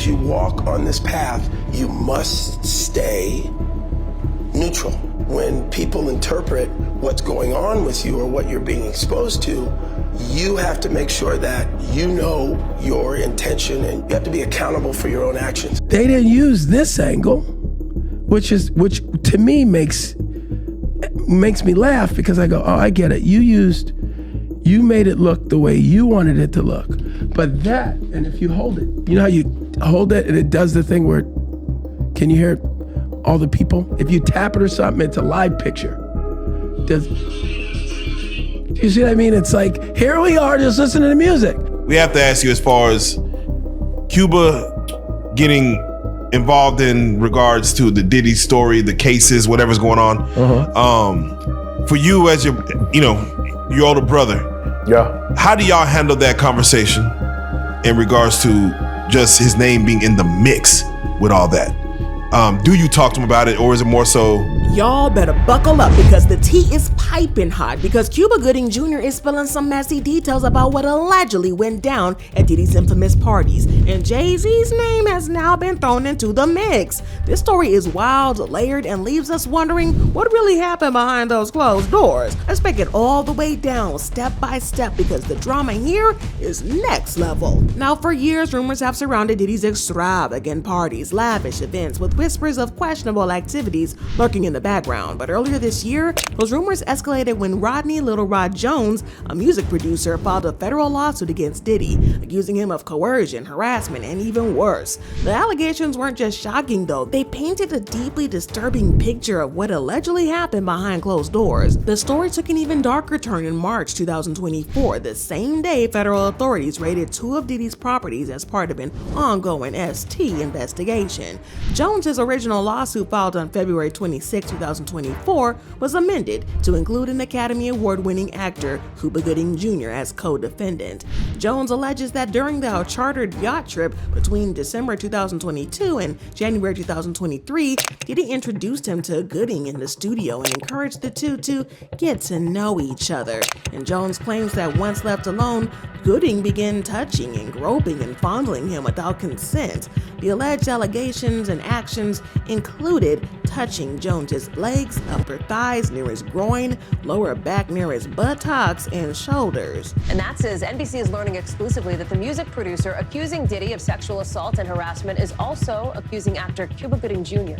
as you walk on this path, you must stay neutral. When people interpret what's going on with you or what you're being exposed to, you have to make sure that you know your intention and you have to be accountable for your own actions. They didn't use this angle, which to me makes me laugh, because I go, oh, I get it. You made it look the way you wanted it to look. But that, and if you hold it, you know how you hold it and it does the thing where, can you hear all the people? If you tap it or something, it's a live picture. Do you see what I mean? It's like, here we are just listening to music. We have to ask you, as far as Cuba getting involved in regards to the Diddy story, the cases, whatever's going on. For you as your older brother, how do y'all handle that conversation in regards to just his name being in the mix with all that? Do you talk to him about it, or is it more so? Y'all better buckle up, because the tea is piping hot, because Cuba Gooding Jr. is spilling some messy details about what allegedly went down at Diddy's infamous parties, and Jay-Z's name has now been thrown into the mix. This story is wild, layered, and leaves us wondering what really happened behind those closed doors. Let's break it all the way down, step by step, because the drama here is next level. Now, for years, rumors have surrounded Diddy's extravagant parties, lavish events with whispers of questionable activities lurking in the background. But earlier this year, those rumors escalated when Rodney Little Rod Jones, a music producer, filed a federal lawsuit against Diddy, accusing him of coercion, harassment, and even worse. The allegations weren't just shocking, though. They painted a deeply disturbing picture of what allegedly happened behind closed doors. The story took an even darker turn in March 2024, the same day federal authorities raided 2 of Diddy's properties as part of an ongoing ST investigation. Jones's original lawsuit, filed on February 26, 2024, was amended to include an Academy Award-winning actor, Cuba Gooding Jr., as co-defendant. Jones alleges that during the chartered yacht trip between December 2022 and January 2023, Diddy introduced him to Gooding in the studio and encouraged the two to get to know each other. And Jones claims that once left alone, Gooding began touching and groping and fondling him without consent. The alleged allegations and actions included touching Jones's legs, upper thighs near his groin, lower back near his buttocks, and shoulders. And that's as NBC is learning exclusively that the music producer accusing Diddy of sexual assault and harassment is also accusing actor Cuba Gooding Jr.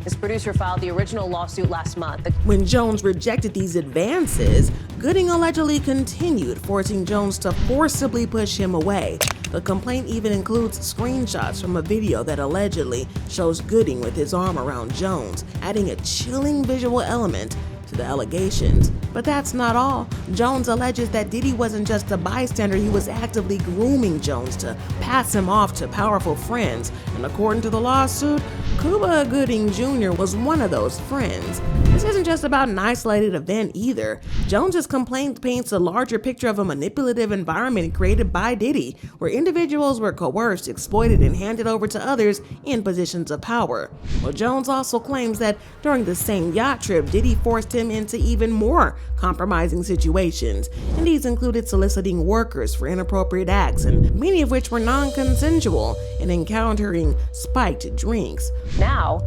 His producer filed the original lawsuit last month. When Jones rejected these advances, Gooding allegedly continued, forcing Jones to forcibly push him away. The complaint even includes screenshots from a video that allegedly shows Gooding with his arm around Jones, adding a chilling visual element to the allegations. But that's not all. Jones alleges that Diddy wasn't just a bystander, he was actively grooming Jones to pass him off to powerful friends. And according to the lawsuit, Cuba Gooding Jr. was one of those friends. This isn't just about an isolated event either. Jones's complaint paints a larger picture of a manipulative environment created by Diddy, where individuals were coerced, exploited, and handed over to others in positions of power. Well, Jones also claims that during the same yacht trip, Diddy forced him into even more compromising situations, and these included soliciting workers for inappropriate acts, and many of which were non-consensual, and encountering spiked drinks. Now,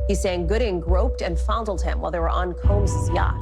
he's saying Gooding groped and fondled him while they were on Combs' yacht.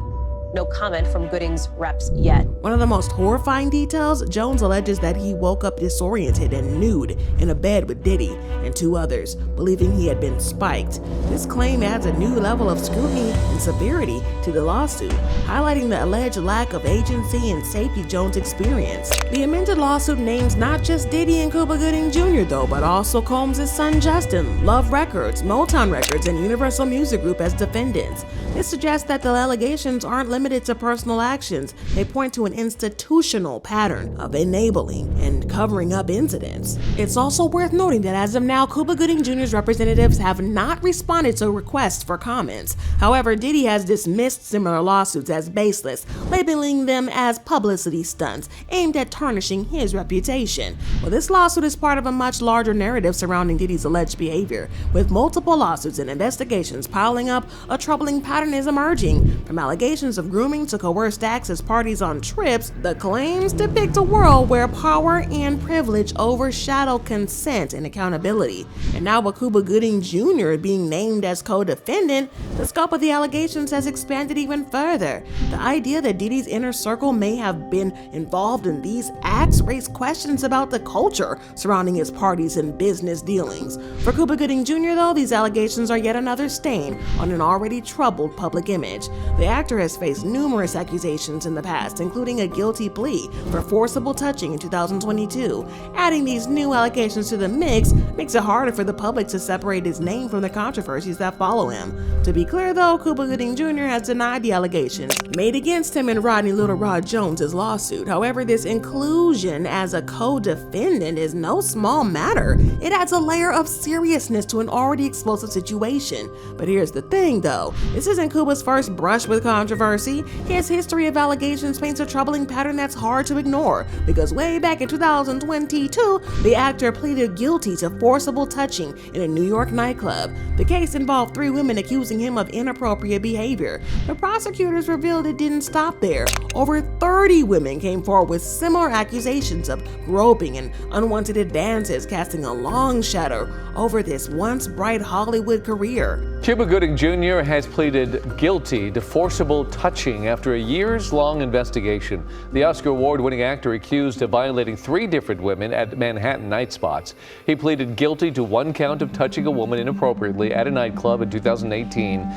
No comment from Gooding's reps yet. One of the most horrifying details, Jones alleges that he woke up disoriented and nude in a bed with Diddy and 2 others, believing he had been spiked. This claim adds a new level of scrutiny and severity to the lawsuit, highlighting the alleged lack of agency and safety Jones experienced. The amended lawsuit names not just Diddy and Cuba Gooding Jr. though, but also Combs' son Justin, Love Records, Motown Records, and Universal Music Group as defendants. This suggests that the allegations aren't limited to personal actions. They point to an institutional pattern of enabling and covering up incidents. It's also worth noting that as of now, Cuba Gooding Jr.'s representatives have not responded to requests for comments. However, Diddy has dismissed similar lawsuits as baseless, labeling them as publicity stunts aimed at tarnishing his reputation. Well, this lawsuit is part of a much larger narrative surrounding Diddy's alleged behavior. With multiple lawsuits and investigations piling up, a troubling pattern is emerging, from allegations of grooming to coerced access parties on trips, the claims depict a world where power and privilege overshadow consent and accountability. And now with Cuba Gooding Jr. being named as co-defendant, the scope of the allegations has expanded even further. The idea that Diddy's inner circle may have been involved in these acts raised questions about the culture surrounding his parties and business dealings. For Cuba Gooding Jr., though, these allegations are yet another stain on an already troubled public image. The actor has faced numerous accusations in the past, including a guilty plea for forcible touching in 2022. Adding these new allegations to the mix makes it harder for the public to separate his name from the controversies that follow him. To be clear, though, Cuba Gooding Jr. has denied the allegations made against him in Rodney Little Rod Jones' lawsuit. However, this inclusion as a co-defendant is no small matter. It adds a layer of seriousness to an already explosive situation. But here's the thing, though. This isn't Cuba's first brush with controversy. His history of allegations paints a troubling pattern that's hard to ignore, because way back in 2022, the actor pleaded guilty to forcible touching in a New York nightclub. The case involved 3 women accusing him of inappropriate behavior. The prosecutors revealed it didn't stop there. Over 30 women came forward with similar accusations of groping and unwanted advances, casting a long shadow over this once bright Hollywood career. Cuba Gooding Jr. has pleaded guilty to forcible touching after a years-long investigation. The Oscar award-winning actor accused of violating 3 different women at Manhattan night spots. He pleaded guilty to 1 count of touching a woman inappropriately at a nightclub in 2018.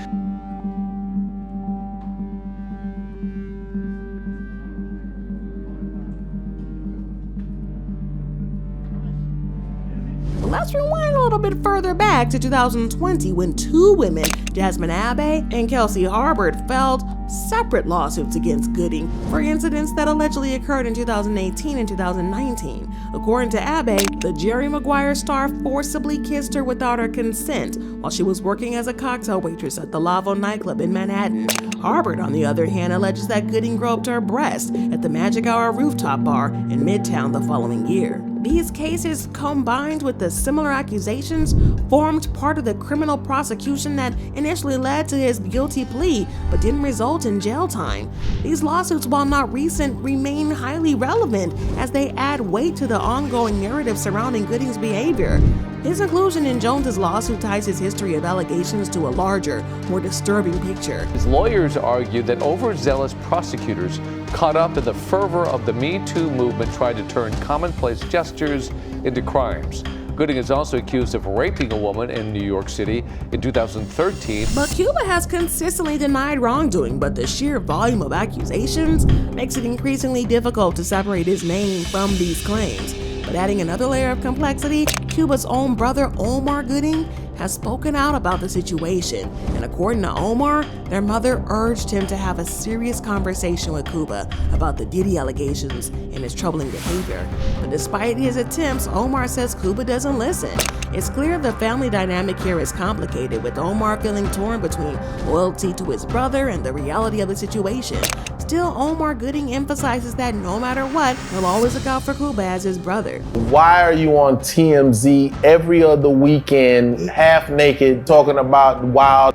Let's rewind a little bit further back to 2020 when 2 women, Jasmine Abbey and Kelsey Harbert, filed separate lawsuits against Gooding for incidents that allegedly occurred in 2018 and 2019. According to Abbey, the Jerry Maguire star forcibly kissed her without her consent while she was working as a cocktail waitress at the Lavo nightclub in Manhattan. Harbert, on the other hand, alleges that Gooding groped her breast at the Magic Hour rooftop bar in Midtown the following year. These cases, combined with the similar accusations, formed part of the criminal prosecution that initially led to his guilty plea but didn't result in jail time. These lawsuits, while not recent, remain highly relevant as they add weight to the ongoing narrative surrounding Gooding's behavior. His inclusion in Jones's lawsuit ties his history of allegations to a larger, more disturbing picture. His lawyers argue that overzealous prosecutors caught up in the fervor of the Me Too movement tried to turn commonplace gestures into crimes. Gooding is also accused of raping a woman in New York City in 2013. But Cuba has consistently denied wrongdoing, but the sheer volume of accusations makes it increasingly difficult to separate his name from these claims. But adding another layer of complexity, Cuba's own brother Omar Gooding has spoken out about the situation, and according to Omar, their mother urged him to have a serious conversation with Cuba about the Diddy allegations and his troubling behavior. But despite his attempts, Omar says Cuba doesn't listen. It's clear the family dynamic here is complicated, with Omar feeling torn between loyalty to his brother and the reality of the situation. Still, Omar Gooding emphasizes that no matter what, he'll always look out for Cuba as his brother. Why are you on TMZ every other weekend, half naked, talking about wild?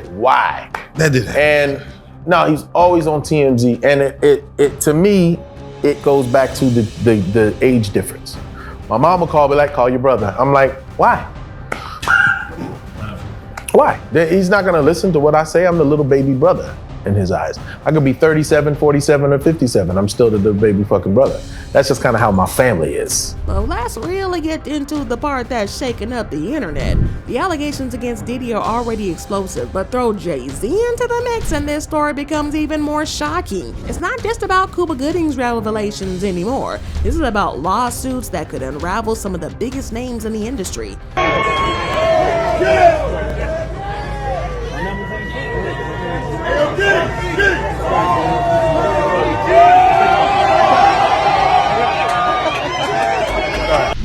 Why? That did happen. And no, he's always on TMZ, and it to me, it goes back to the age difference. My mom will call me like, call your brother. I'm like, why? Why? He's not gonna listen to what I say. I'm the little baby brother in his eyes. I could be 37, 47, or 57. I'm still the little baby fucking brother. That's just kind of how my family is. Well, let's really get into the part that's shaking up the internet. The allegations against Diddy are already explosive, but throw Jay-Z into the mix and this story becomes even more shocking. It's not just about Cuba Gooding's revelations anymore. This is about lawsuits that could unravel some of the biggest names in the industry.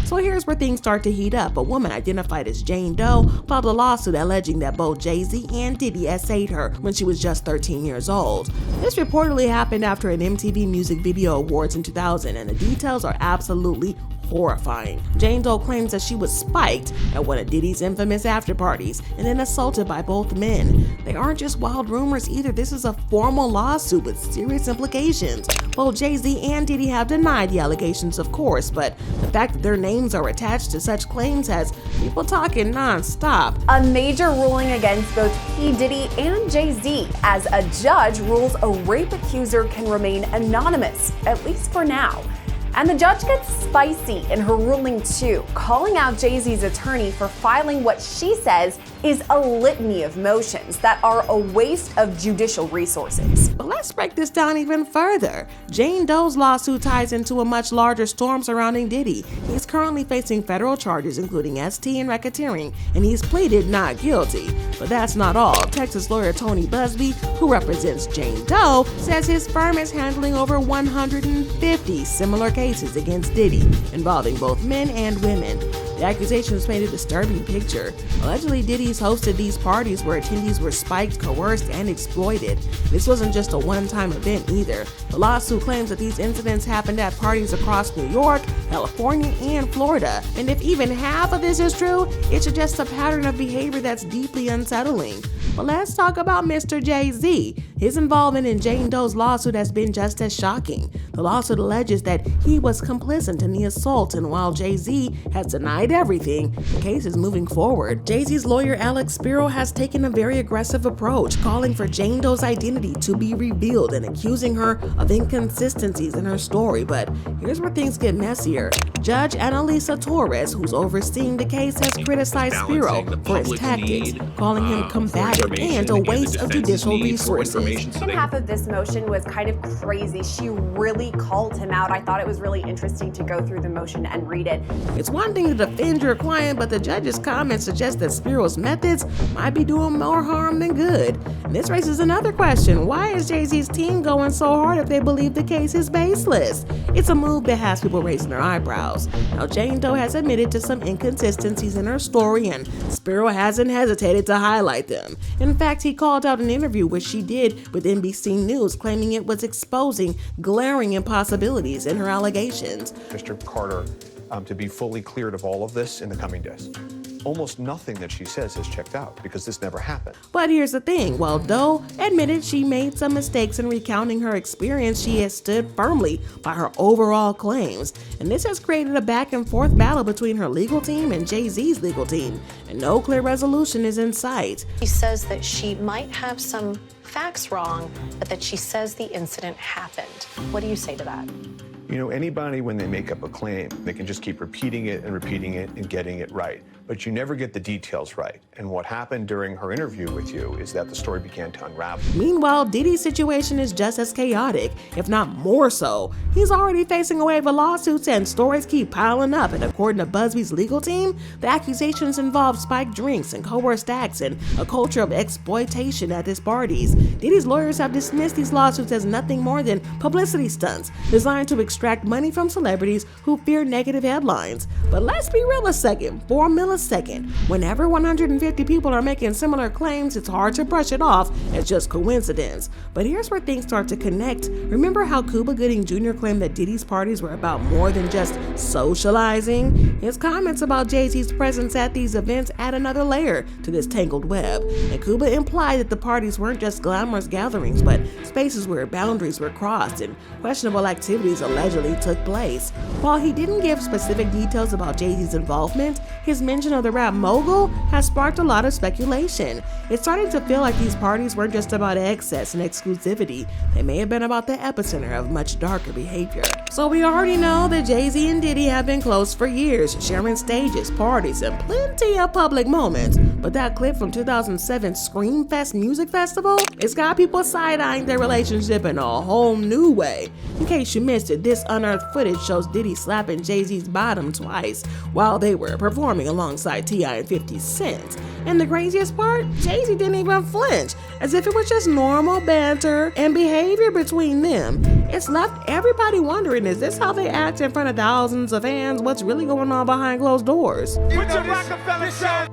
So here's where things start to heat up. A woman identified as Jane Doe filed a lawsuit alleging that both Jay-Z and Diddy essayed her when she was just 13 years old. This reportedly happened after an MTV Music Video Awards in 2000, and the details are absolutely horrifying. Jane Doe claims that she was spiked at one of Diddy's infamous after parties and then assaulted by both men. They aren't just wild rumors either. This is a formal lawsuit with serious implications. Both Jay-Z and Diddy have denied the allegations, of course, but the fact that their names are attached to such claims has people talking non-stop. A major ruling against both P. Diddy and Jay-Z, as a judge rules a rape accuser can remain anonymous, at least for now. And the judge gets spicy in her ruling too, calling out Jay-Z's attorney for filing what she says is a litany of motions that are a waste of judicial resources. But let's break this down even further. Jane Doe's lawsuit ties into a much larger storm surrounding Diddy. He's currently facing federal charges including ST and racketeering, and he's pleaded not guilty. But that's not all. Texas lawyer Tony Busby, who represents Jane Doe, says his firm is handling over 150 similar cases against Diddy, involving both men and women. The accusations paint a disturbing picture. Allegedly, Diddy's hosted these parties where attendees were spiked, coerced, and exploited. This wasn't just a one-time event either. The lawsuit claims that these incidents happened at parties across New York, California, and Florida. And if even half of this is true, it suggests a pattern of behavior that's deeply unsettling. But let's talk about Mr. Jay-Z. His involvement in Jane Doe's lawsuit has been just as shocking. The lawsuit alleges that he was complicit in the assault, and while Jay-Z has denied everything, the case is moving forward. Jay-Z's lawyer Alex Spiro has taken a very aggressive approach, calling for Jane Doe's identity to be revealed and accusing her of inconsistencies in her story. But here's where things get messier. Judge Annalisa Torres, who's overseeing the case, has criticized Spiro for his tactics, calling him combative and a waste of judicial resources. Second half of this motion was kind of crazy. She really called him out. I thought it was really interesting to go through the motion and read it. It's one thing to defend your client, but the judge's comments suggest that Spiro's methods might be doing more harm than good. And this raises another question. Why is Jay-Z's team going so hard if they believe the case is baseless? It's a move that has people raising their eyebrows. Now, Jane Doe has admitted to some inconsistencies in her story, and Spiro hasn't hesitated to highlight them. In fact, he called out an interview which she did with NBC News, claiming it was exposing glaring impossibilities in her allegations. Mr. Carter, to be fully cleared of all of this in the coming days. Almost nothing that she says has checked out because this never happened. But here's the thing, while Doe admitted she made some mistakes in recounting her experience, she has stood firmly by her overall claims. And this has created a back and forth battle between her legal team and Jay-Z's legal team, and no clear resolution is in sight. She says that she might have some facts wrong, but that she says the incident happened. What do you say to that? You know, anybody, when they make up a claim, they can just keep repeating it and getting it right. But you never get the details right. And what happened during her interview with you is that the story began to unravel. Meanwhile, Diddy's situation is just as chaotic, if not more so. He's already facing a wave of lawsuits and stories keep piling up. And according to Busby's legal team, the accusations involve spiked drinks and coerced acts and a culture of exploitation at his parties. Diddy's lawyers have dismissed these lawsuits as nothing more than publicity stunts designed to extract money from celebrities who fear negative headlines. But let's be real a second. For a millisecond, whenever 150 people are making similar claims, it's hard to brush it off as just coincidence. But here's where things start to connect. Remember how Cuba Gooding Jr. claimed that Diddy's parties were about more than just socializing? His comments about Jay-Z's presence at these events add another layer to this tangled web. And Cuba implied that the parties weren't just glamorous gatherings, but spaces where boundaries were crossed and questionable activities allegedly took place. While he didn't give specific details about Jay-Z's involvement, his mention of the rap mogul has sparked a lot of speculation. It's starting to feel like these parties weren't just about excess and exclusivity. They may have been about the epicenter of much darker behavior. So we already know that Jay-Z and Diddy have been close for years, sharing stages, parties, and plenty of public moments. But that clip from 2007's Screamfest Music Festival, it's got people side-eyeing their relationship in a whole new way. In case you missed it, this unearthed footage shows Diddy slapping Jay-Z's bottom twice while they were performing alongside T.I. and 50 Cent. And the craziest part, Jay-Z didn't even flinch, as if it was just normal banter and behavior between them. It's left everybody wondering, is this how they act in front of thousands of fans? What's really going on behind closed doors? Put your Rockefeller show.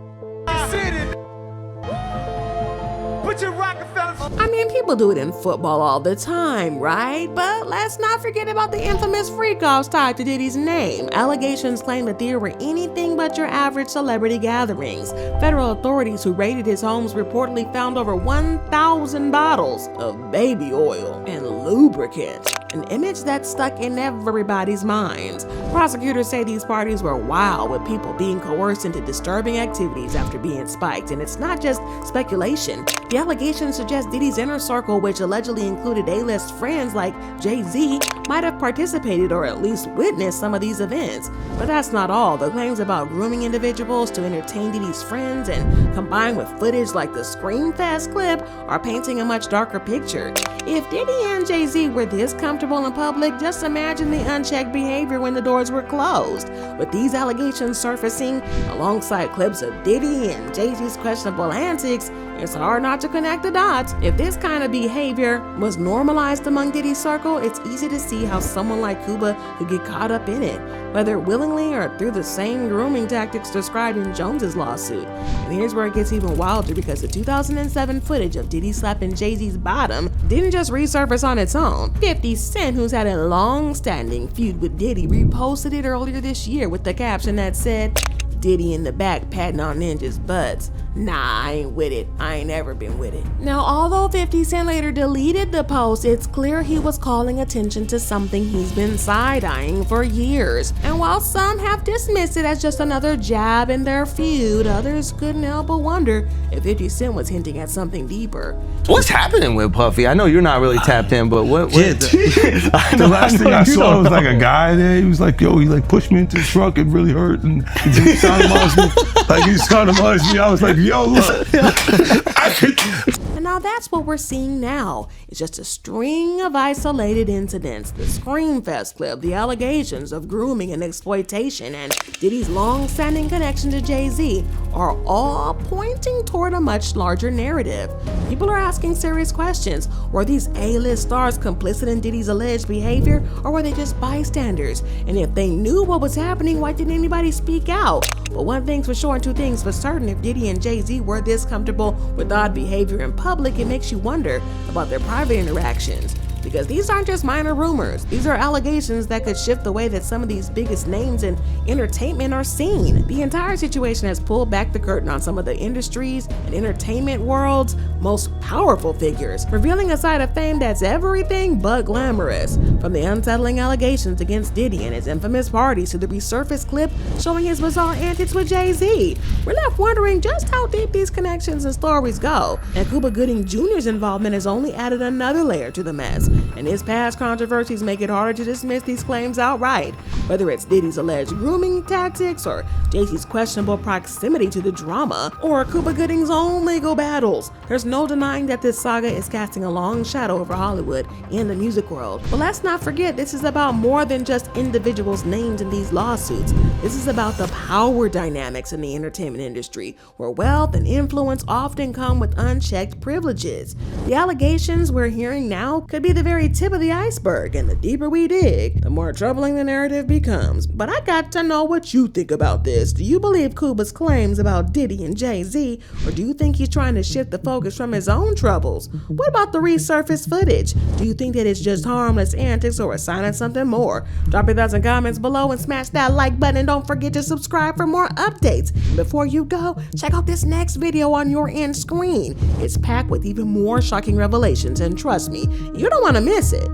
Put your Rockefellers. I mean, people do it in football all the time, right? But let's not forget about the infamous freak-offs tied to Diddy's name. Allegations claim that there were anything but your average celebrity gatherings. Federal authorities who raided his homes reportedly found over 1,000 bottles of baby oil and lubricant, an image that stuck in everybody's minds. Prosecutors say these parties were wild, with people being coerced into disturbing activities after being spiked. And it's not just speculation. The allegations suggest Diddy's inner circle, which allegedly included A-list friends like Jay-Z, might have participated or at least witnessed some of these events. But that's not all. The claims about grooming individuals to entertain Diddy's friends, and combined with footage like the Screamfest clip, are painting a much darker picture. If Diddy and Jay-Z were this comfortable in public, just imagine the unchecked behavior when the doors were closed. With these allegations surfacing alongside clips of Diddy and Jay-Z's questionable antics, it's hard not to connect the dots. If this kind of behavior was normalized among Diddy's circle, it's easy to see how someone like Cuba could get caught up in it, whether willingly or through the same grooming tactics described in Jones's lawsuit. And here's where it gets even wilder, because the 2007 footage of Diddy slapping Jay-Z's bottom didn't just resurface on its own. 50 Cent, who's had a long-standing feud with Diddy, reposted it earlier this year with the caption that said, "Diddy in the back patting on ninjas' butts. Nah, I ain't with it. I ain't ever been with it." Now, although 50 Cent later deleted the post, it's clear he was calling attention to something he's been side-eyeing for years. And while some have dismissed it as just another jab in their feud, others couldn't help but wonder if 50 Cent was hinting at something deeper. What's happening with Puffy? I know you're not really tapped in, but what the last thing I saw was like a guy there. He was like, "Yo," he like pushed me into the truck. It really hurt, and he sounded me. I was like, "Yo, look." And now that's what we're seeing now. It's just a string of isolated incidents. The Screamfest clip, the allegations of grooming and exploitation, and Diddy's long-standing connection to Jay-Z are all pointing toward a much larger narrative. People are asking serious questions. Were these A-list stars complicit in Diddy's alleged behavior, or were they just bystanders? And if they knew what was happening, why didn't anybody speak out? But one thing's for sure and two things for certain: if Diddy and Jay-Z were this comfortable with odd behavior in public, it makes you wonder about their private interactions. Because these aren't just minor rumors. These are allegations that could shift the way that some of these biggest names in entertainment are seen. The entire situation has pulled back the curtain on some of the industries and entertainment world's most powerful figures, revealing a side of fame that's everything but glamorous. From the unsettling allegations against Diddy and his infamous parties to the Resurfaced clip showing his bizarre antics with Jay-Z, we're left wondering just how deep these connections and stories go. And Cuba Gooding Jr.'s involvement has only added another layer to the mess. And his past controversies make it harder to dismiss these claims outright. Whether it's Diddy's alleged grooming tactics, or Jay-Z's questionable proximity to the drama, or Cuba Gooding's own legal battles, there's no denying that this saga is casting a long shadow over Hollywood and the music world. But let's not forget, this is about more than just individuals named in these lawsuits. This is about the power dynamics in the entertainment industry, where wealth and influence often come with unchecked privileges. The allegations we're hearing now could be the very tip of the iceberg, and the deeper we dig, the more troubling the narrative becomes. But I got to know what you think about this. Do you believe Cuba's claims about Diddy and Jay-Z, or do you think he's trying to shift the focus from his own troubles? What about the resurfaced footage? Do you think that it's just harmless antics, or a sign of something more? Drop your thoughts and comments below and smash that like button, and don't forget to subscribe for more updates. And before you go, check out this next video on your end screen. It's packed with even more shocking revelations, and trust me, you don't want to miss it.